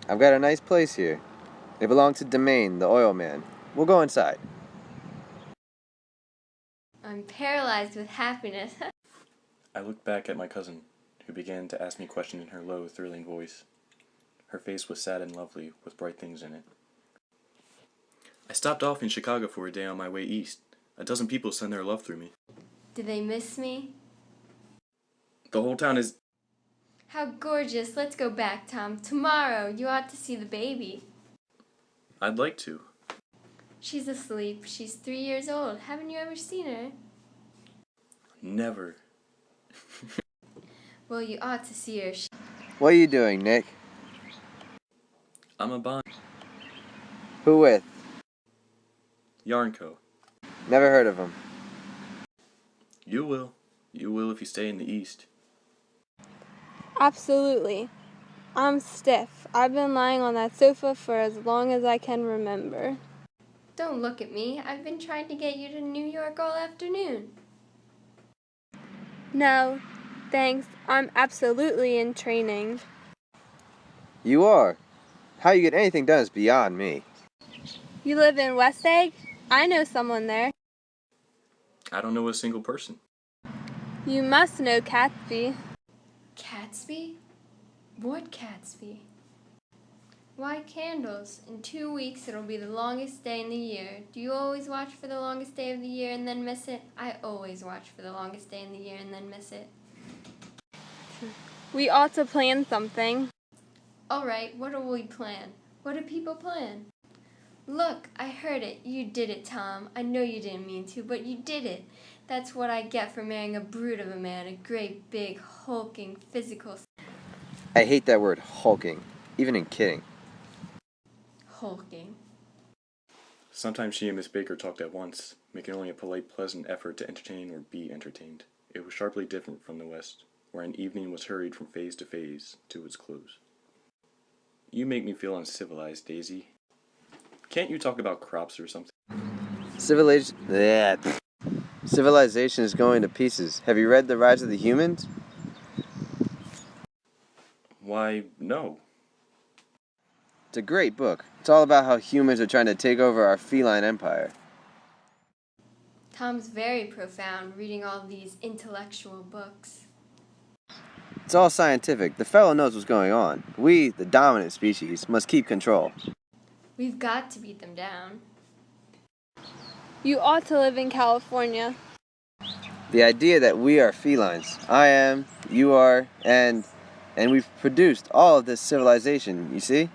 I've got a nice place here. It belonged to Domain, the oil man. We'll go inside. I'm paralyzed with happiness. I looked back at my cousin, who began to ask me questions in her low, thrilling voice. Her face was sad and lovely, with bright things in it. I stopped off in Chicago for a day on my way east. A dozen people send their love through me. Do they miss me? The whole town is... How gorgeous. Let's go back, Tom. Tomorrow. You ought to see the baby. I'd like to. She's asleep. She's 3 years old. Haven't you ever seen her? Never. Well, you ought to see her. What are you doing, Nick? I'm a Bond. Who with? Yarnco. Never heard of him. You will. You will if you stay in the east. Absolutely. I'm stiff. I've been lying on that sofa for as long as I can remember. Don't look at me. I've been trying to get you to New York all afternoon. No, thanks. I'm absolutely in training. You are. How you get anything done is beyond me. You live in West Egg? I know someone there. I don't know a single person. You must know Catsby. Catsby? What Catsby? Why candles? In 2 weeks it'll be the longest day in the year. Do you always watch for the longest day of the year and then miss it? I always watch for the longest day in the year and then miss it. We ought to plan something. Alright, what do we plan? What do people plan? Look, I heard it. You did it, Tom. I know you didn't mean to, but you did it. That's what I get for marrying a brute of a man, a great, big, hulking, physical... I hate that word, hulking, even in kidding. Hulking. Sometimes she and Miss Baker talked at once, making only a polite, pleasant effort to entertain or be entertained. It was sharply different from the West, where an evening was hurried from phase to phase to its close. You make me feel uncivilized, Daisy. Can't you talk about crops or something? Civilization is going to pieces. Have you read The Rise of the Humans? Why, no. It's a great book. It's all about how humans are trying to take over our feline empire. Tom's very profound, reading all these intellectual books. It's all scientific. The fellow knows what's going on. We, the dominant species, must keep control. We've got to beat them down. You ought to live in California. The idea that we are felines, I am, you are, and we've produced all of this civilization, you see?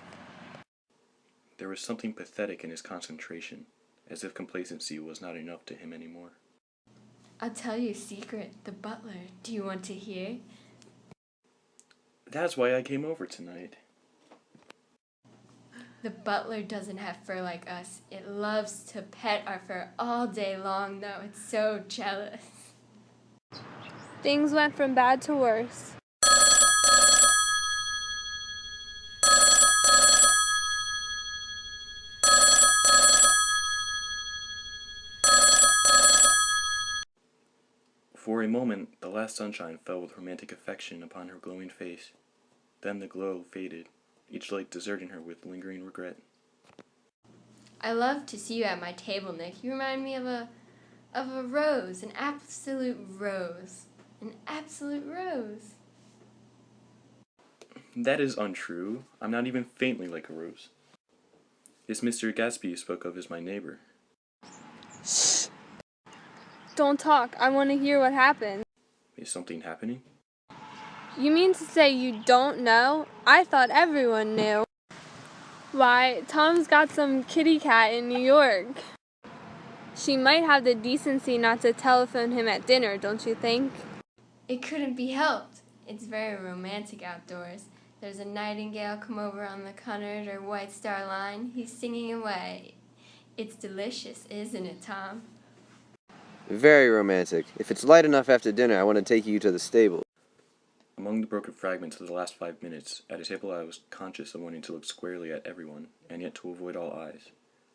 There was something pathetic in his concentration, as if complacency was not enough to him anymore. I'll tell you a secret. The butler. Do you want to hear? That's why I came over tonight. The butler doesn't have fur like us. It loves to pet our fur all day long, though. It's so jealous. Things went from bad to worse. For a moment, the last sunshine fell with romantic affection upon her glowing face. Then the glow faded, each light deserting her with lingering regret. I love to see you at my table, Nick. You remind me of a rose, an absolute rose. An absolute rose. That is untrue. I'm not even faintly like a rose. This Mr. Gatsby you spoke of is my neighbor. Don't talk. I want to hear what happened. Is something happening? You mean to say you don't know? I thought everyone knew. Why, Tom's got some kitty cat in New York. She might have the decency not to telephone him at dinner, don't you think? It couldn't be helped. It's very romantic outdoors. There's a nightingale come over on the Cunard or White Star Line. He's singing away. It's delicious, isn't it, Tom? Very romantic. If it's light enough after dinner, I want to take you to the stable. Among the broken fragments of the last 5 minutes, at a table I was conscious of wanting to look squarely at everyone, and yet to avoid all eyes.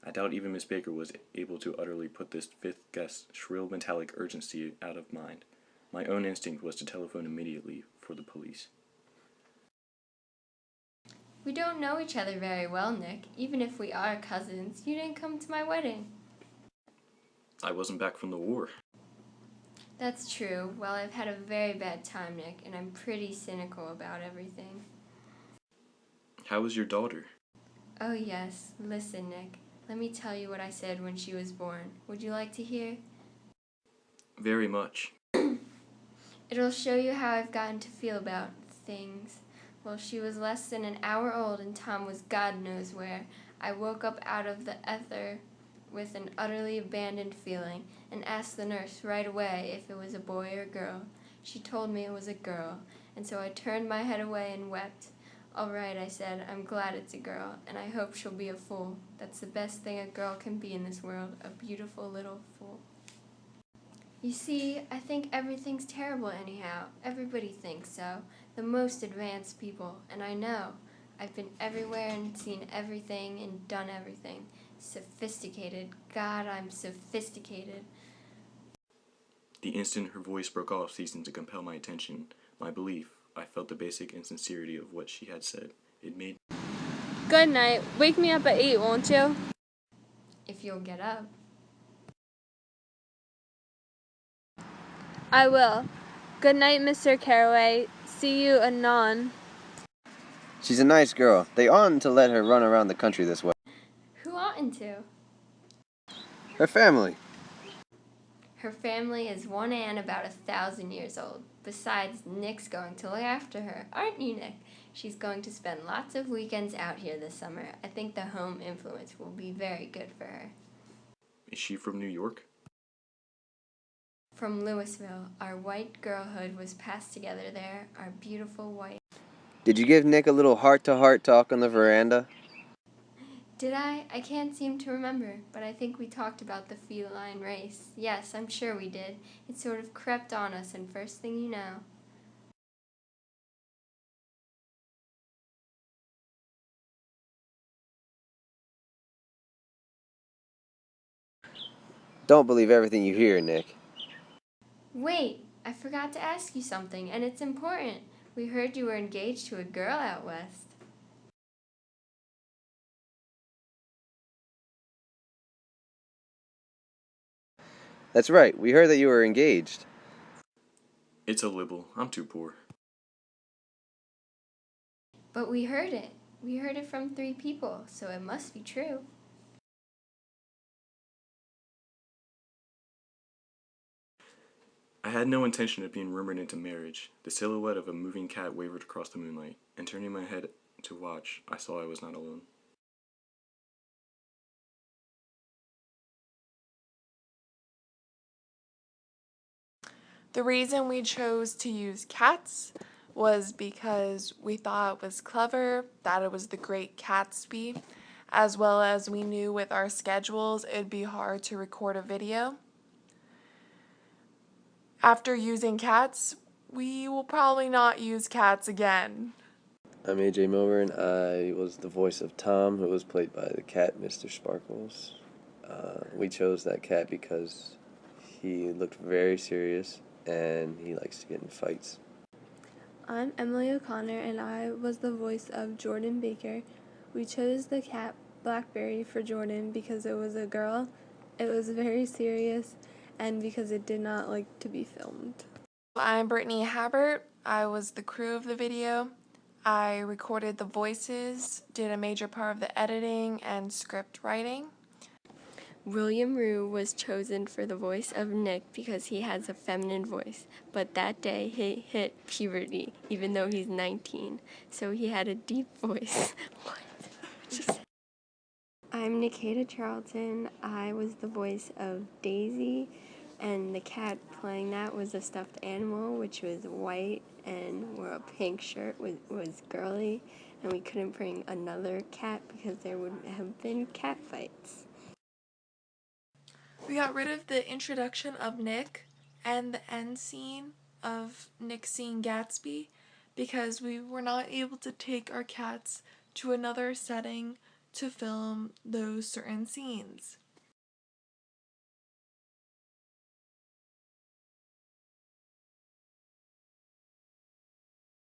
I doubt even Miss Baker was able to utterly put this fifth guest's shrill metallic urgency out of mind. My own instinct was to telephone immediately for the police. We don't know each other very well, Nick. Even if we are cousins, you didn't come to my wedding. I wasn't back from the war. That's true. Well, I've had a very bad time, Nick, and I'm pretty cynical about everything. How is your daughter? Oh, yes. Listen, Nick. Let me tell you what I said when she was born. Would you like to hear? Very much. It'll show you how I've gotten to feel about things. Well, she was less than an hour old and Tom was God knows where. I woke up out of the ether with an utterly abandoned feeling and asked the nurse right away if it was a boy or girl. She told me it was a girl, and so I turned my head away and wept. All right, I said, I'm glad it's a girl, and I hope she'll be a fool. That's the best thing a girl can be in this world, a beautiful little fool. You see, I think everything's terrible anyhow. Everybody thinks so. The most advanced people, and I know. I've been everywhere and seen everything and done everything. Sophisticated. God, I'm sophisticated. The instant her voice broke off, ceasing to compel my attention, my belief, I felt the basic insincerity of what she had said. It made Good night. Wake me up at 8, won't you? If you'll get up. I will. Good night, Mr. Caraway. See you anon. She's a nice girl. They oughtn't to let her run around the country this way. Who oughtn't to? Her family. Her family is one and about 1,000 years old. Besides, Nick's going to look after her. Aren't you, Nick? She's going to spend lots of weekends out here this summer. I think the home influence will be very good for her. Is she from New York? From Louisville, our white girlhood was passed together there, our beautiful white. Did you give Nick a little heart-to-heart talk on the veranda? Did I? I can't seem to remember, but I think we talked about the feline race. Yes, I'm sure we did. It sort of crept on us, and first thing you know. Don't believe everything you hear, Nick. Wait, I forgot to ask you something, and it's important. We heard you were engaged to a girl out west. That's right. We heard that you were engaged. It's a libel. I'm too poor. But we heard it. We heard it from 3 people, so it must be true. I had no intention of being rumored into marriage. The silhouette of a moving cat wavered across the moonlight, and turning my head to watch, I saw I was not alone. The reason we chose to use cats was because we thought it was clever, that it was the Great Catsby, as well as we knew with our schedules it'd be hard to record a video. After using cats, we will probably not use cats again. I'm AJ Milburn. I was the voice of Tom, who was played by the cat Mr. Sparkles. We chose that cat because he looked very serious and he likes to get in fights. I'm Emily O'Connor, and I was the voice of Jordan Baker. We chose the cat Blackberry for Jordan because it was a girl, it was very serious, and because it did not like to be filmed. I'm Brittany Habert. I was the crew of the video. I recorded the voices, did a major part of the editing and script writing. William Rue was chosen for the voice of Nick because he has a feminine voice, but that day he hit puberty, even though he's 19, so he had a deep voice. What? I'm Nikita Charlton. I was the voice of Daisy, and the cat playing that was a stuffed animal, which was white and wore a pink shirt, was girly, and we couldn't bring another cat because there would have been cat fights. We got rid of the introduction of Nick and the end scene of Nick seeing Gatsby because we were not able to take our cats to another setting to film those certain scenes.